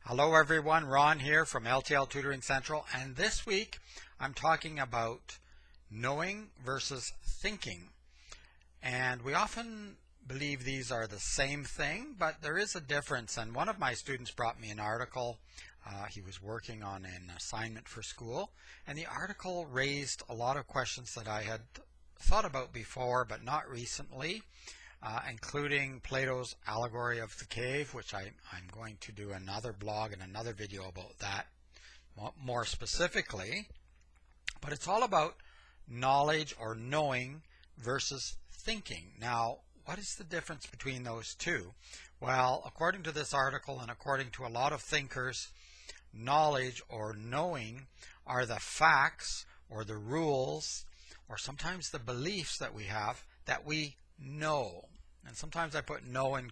Hello everyone, Ron here from L.T.L Tutoring Central, and this week I'm talking about knowing versus thinking. And we often believe these are the same thing, but there is a difference. And one of my students brought me an article. He was working on an assignment for school, and the article raised a lot of questions that I had thought about before, but not recently. Including Plato's allegory of the cave, which I'm going to do another blog and another video about that more specifically. But it's all about knowledge or knowing versus thinking. Now, what is the difference between those two? Well, according to this article and according to a lot of thinkers, knowledge or knowing are the facts or the rules or sometimes the beliefs that we have that we know. And sometimes I put know in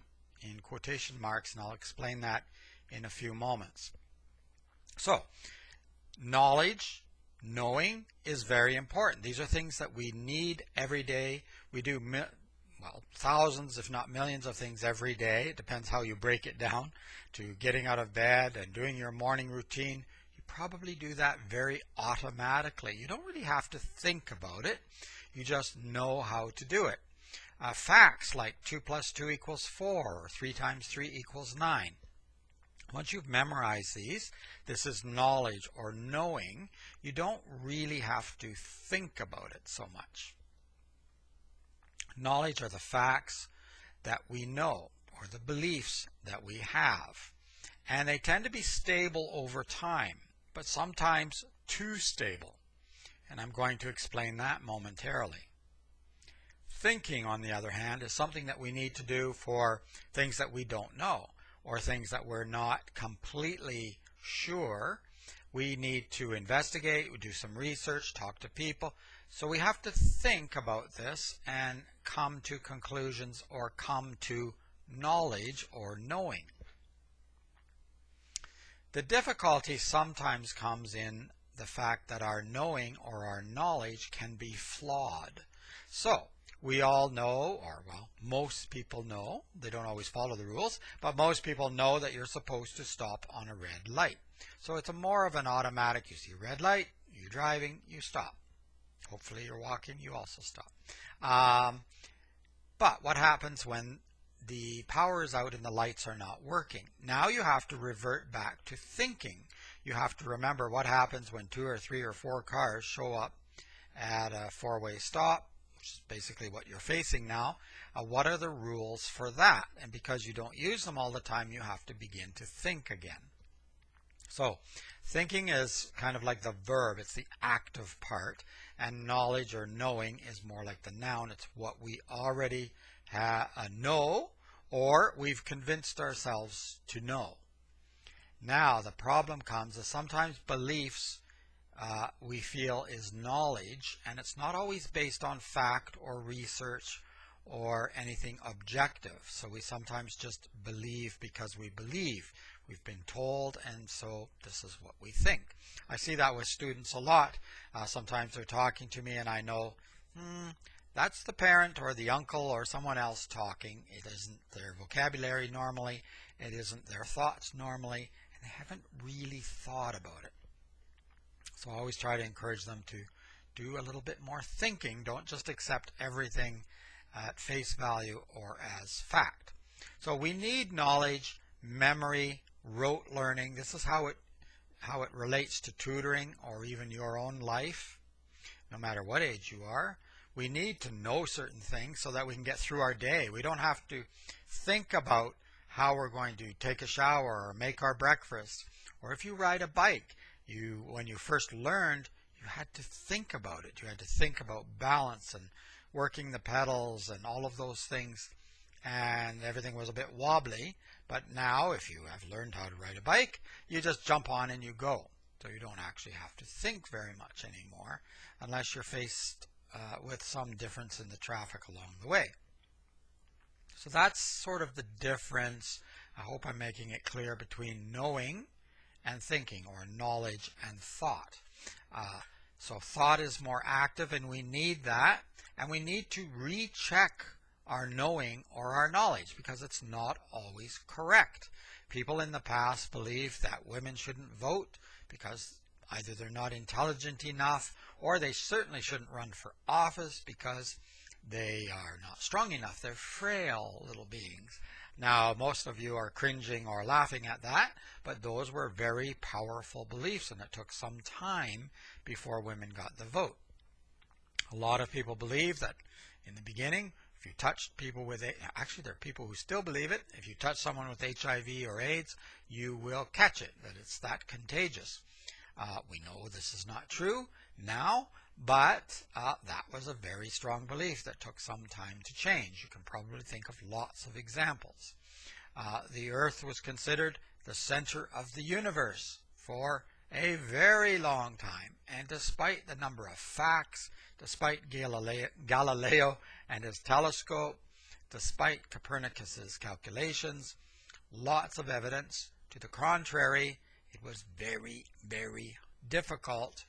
quotation marks, and I'll explain that in a few moments. So, knowledge, knowing is very important. These are things that we need every day. We do thousands, if not millions of things every day. It depends how you break it down to getting out of bed and doing your morning routine. You probably do that very automatically. You don't really have to think about it. You just know how to do it. Facts like 2 plus 2 equals 4 or 3 times 3 equals 9. Once you've memorized these, this is knowledge or knowing. You don't really have to think about it so much. Knowledge are the facts that we know or the beliefs that we have. And they tend to be stable over time, but sometimes too stable. And I'm going to explain that momentarily. Thinking, on the other hand, is something that we need to do for things that we don't know or things that we're not completely sure. We need to investigate, we do some research, talk to people. So we have to think about this and come to conclusions or come to knowledge or knowing. The difficulty sometimes comes in the fact that our knowing or our knowledge can be flawed. So, we all know, or well, most people know, they don't always follow the rules, but most people know that you're supposed to stop on a red light. So it's more of an automatic. You see a red light, you're driving, you stop. Hopefully you're walking, you also stop. But what happens when the power is out and the lights are not working? Now you have to revert back to thinking. You have to remember what happens when 2 or 3 or 4 cars show up at a four-way stop, which is basically what you're facing now. What are the rules for that? And because you don't use them all the time, you have to begin to think again. So thinking is kind of like the verb. It's the active part. And knowledge or knowing is more like the noun. It's what we already know or we've convinced ourselves to know. Now the problem comes is sometimes beliefs we feel is knowledge, and it's not always based on fact or research or anything objective. So we sometimes just believe because we believe. We've been told, and so this is what we think. I see that with students a lot. Sometimes they're talking to me and I know, that's the parent or the uncle or someone else talking. It isn't their vocabulary normally. It isn't their thoughts normally, and they haven't really thought about it. So I always try to encourage them to do a little bit more thinking. Don't just accept everything at face value or as fact. So we need knowledge, memory, rote learning. This is how it relates to tutoring or even your own life, no matter what age you are. We need to know certain things so that we can get through our day. We don't have to think about how we're going to take a shower or make our breakfast. Or if you ride a bike, when you first learned, you had to think about it. You had to think about balance and working the pedals and all of those things, and everything was a bit wobbly. But now, if you have learned how to ride a bike, you just jump on and you go. So you don't actually have to think very much anymore unless you're faced with some difference in the traffic along the way. So that's sort of the difference. I hope I'm making it clear between knowing and thinking, or knowledge and thought. So thought is more active, and we need that, and we need to recheck our knowing or our knowledge, because it's not always correct. People in the past believed that women shouldn't vote because either they're not intelligent enough, or they certainly shouldn't run for office because they are not strong enough. They're frail little beings. Now, most of you are cringing or laughing at that, but those were very powerful beliefs, and it took some time before women got the vote. A lot of people believe that in the beginning, if you touched people with actually there are people who still believe it, if you touch someone with HIV or AIDS, you will catch it, that it's that contagious. We know this is not true now, but that was a very strong belief that took some time to change. You can probably think of lots of examples. The earth was considered the center of the universe for a very long time, and despite the number of facts, despite Galileo and his telescope, despite Copernicus's calculations, lots of evidence to the contrary, it was very, very difficult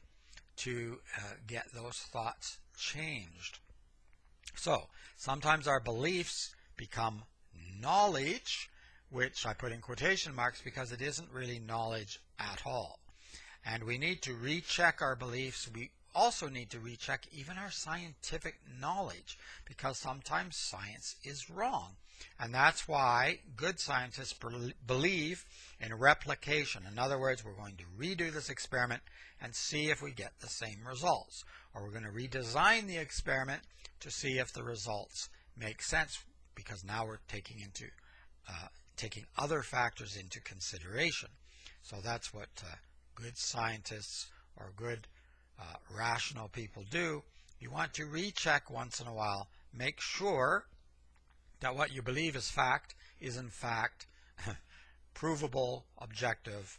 to get those thoughts changed. So sometimes our beliefs become knowledge, which I put in quotation marks because it isn't really knowledge at all. And we need to recheck our beliefs. We also need to recheck even our scientific knowledge, because sometimes science is wrong. And that's why good scientists believe in replication. In other words, we're going to redo this experiment and see if we get the same results. Or we're going to redesign the experiment to see if the results make sense, because now we're taking other factors into consideration. So that's what good scientists or good rational people do. You want to recheck once in a while. Make sure that what you believe is fact is in fact provable, objective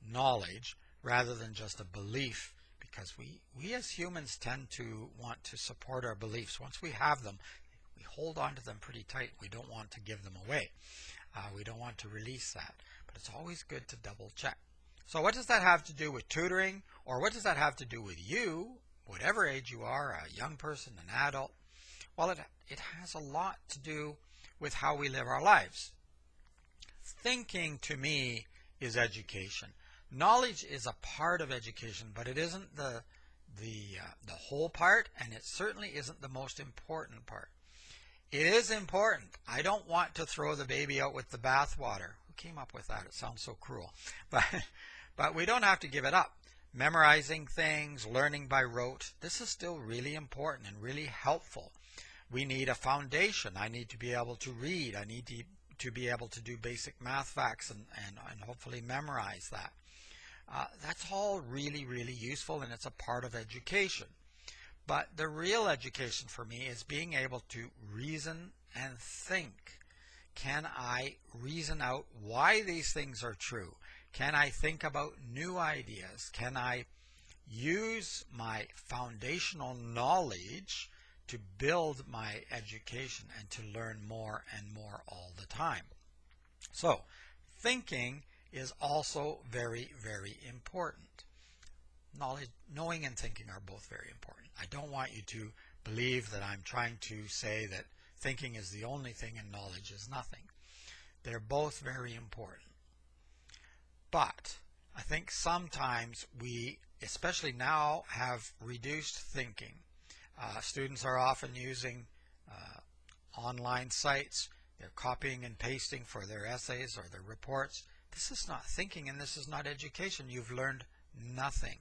knowledge rather than just a belief, because we as humans tend to want to support our beliefs. Once we have them, we hold on to them pretty tight. We don't want to give them away. We don't want to release that. But it's always good to double check. So what does that have to do with tutoring, or what does that have to do with you, whatever age you are, a young person, an adult? Well, it has a lot to do with how we live our lives. Thinking, to me, is education. Knowledge is a part of education, but it isn't the whole part, and it certainly isn't the most important part. It is important. I don't want to throw the baby out with the bathwater. Who came up with that? It sounds so cruel. But we don't have to give it up. Memorizing things, learning by rote, this is still really important and really helpful. We need a foundation. I need to be able to read. I need to be able to do basic math facts and hopefully memorize that. That's all really, really useful, and it's a part of education. But the real education for me is being able to reason and think. Can I reason out why these things are true? Can I think about new ideas? Can I use my foundational knowledge to build my education and to learn more and more all the time? So, thinking is also very, very important. Knowing and thinking are both very important. I don't want you to believe that I'm trying to say that thinking is the only thing and knowledge is nothing. They're both very important. But I think sometimes we, especially now, have reduced thinking. Students are often using online sites. They're copying and pasting for their essays or their reports. This is not thinking, and this is not education. You've learned nothing.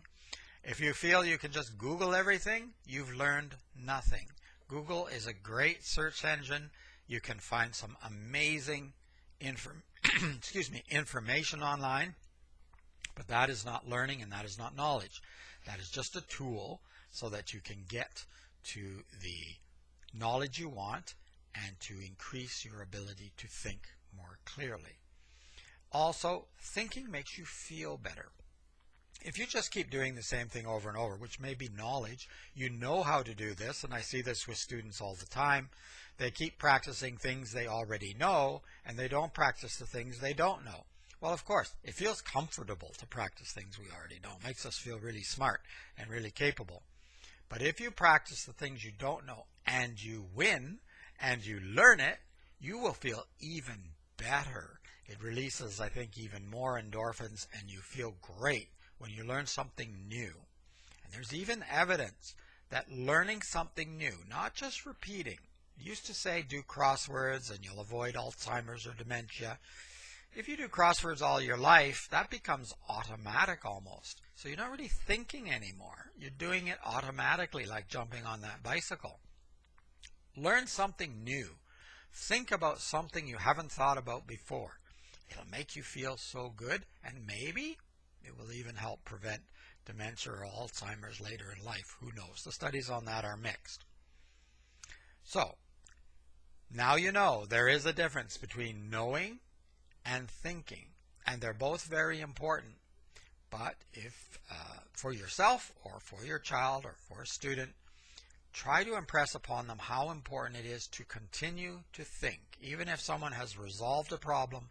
If you feel you can just Google everything, you've learned nothing. Google is a great search engine. You can find some amazing information online, but that is not learning and that is not knowledge. That is just a tool so that you can get to the knowledge you want and to increase your ability to think more clearly. Also, thinking makes you feel better. If you just keep doing the same thing over and over, which may be knowledge, you know how to do this, and I see this with students all the time. They keep practicing things they already know, and they don't practice the things they don't know. Well, of course, it feels comfortable to practice things we already know. It makes us feel really smart and really capable. But if you practice the things you don't know and you win, and you learn it, you will feel even better. It releases, I think, even more endorphins, and you feel great when you learn something new. And there's even evidence that learning something new, not just repeating, used to say do crosswords and you'll avoid Alzheimer's or dementia. If you do crosswords all your life, that becomes automatic almost. So you're not really thinking anymore. You're doing it automatically, like jumping on that bicycle. Learn something new. Think about something you haven't thought about before. It'll make you feel so good, and maybe it will even help prevent dementia or Alzheimer's later in life. Who knows? The studies on that are mixed. So, now you know there is a difference between knowing and thinking, and they're both very important. But if for yourself or for your child or for a student, try to impress upon them how important it is to continue to think. Even if someone has resolved a problem,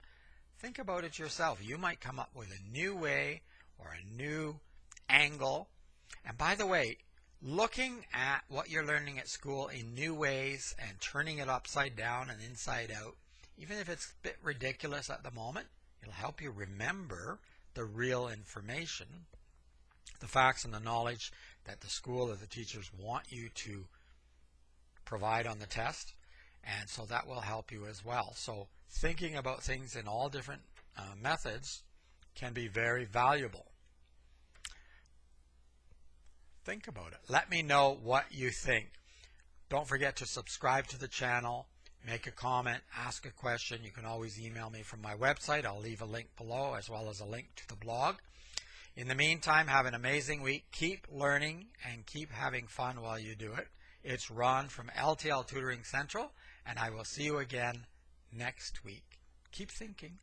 think about it yourself. You might come up with a new way or a new angle. And by the way, looking at what you're learning at school in new ways and turning it upside down and inside out, even if it's a bit ridiculous at the moment, it'll help you remember the real information, the facts and the knowledge that the school or the teachers want you to provide on the test, and so that will help you as well. So thinking about things in all different methods can be very valuable. Think about it. Let me know what you think. Don't forget to subscribe to the channel, make a comment, ask a question. You can always email me from my website. I'll leave a link below as well as a link to the blog. In the meantime, have an amazing week. Keep learning and keep having fun while you do it. It's Ron from L.T.L Tutoring Central, and I will see you again next week. Keep thinking.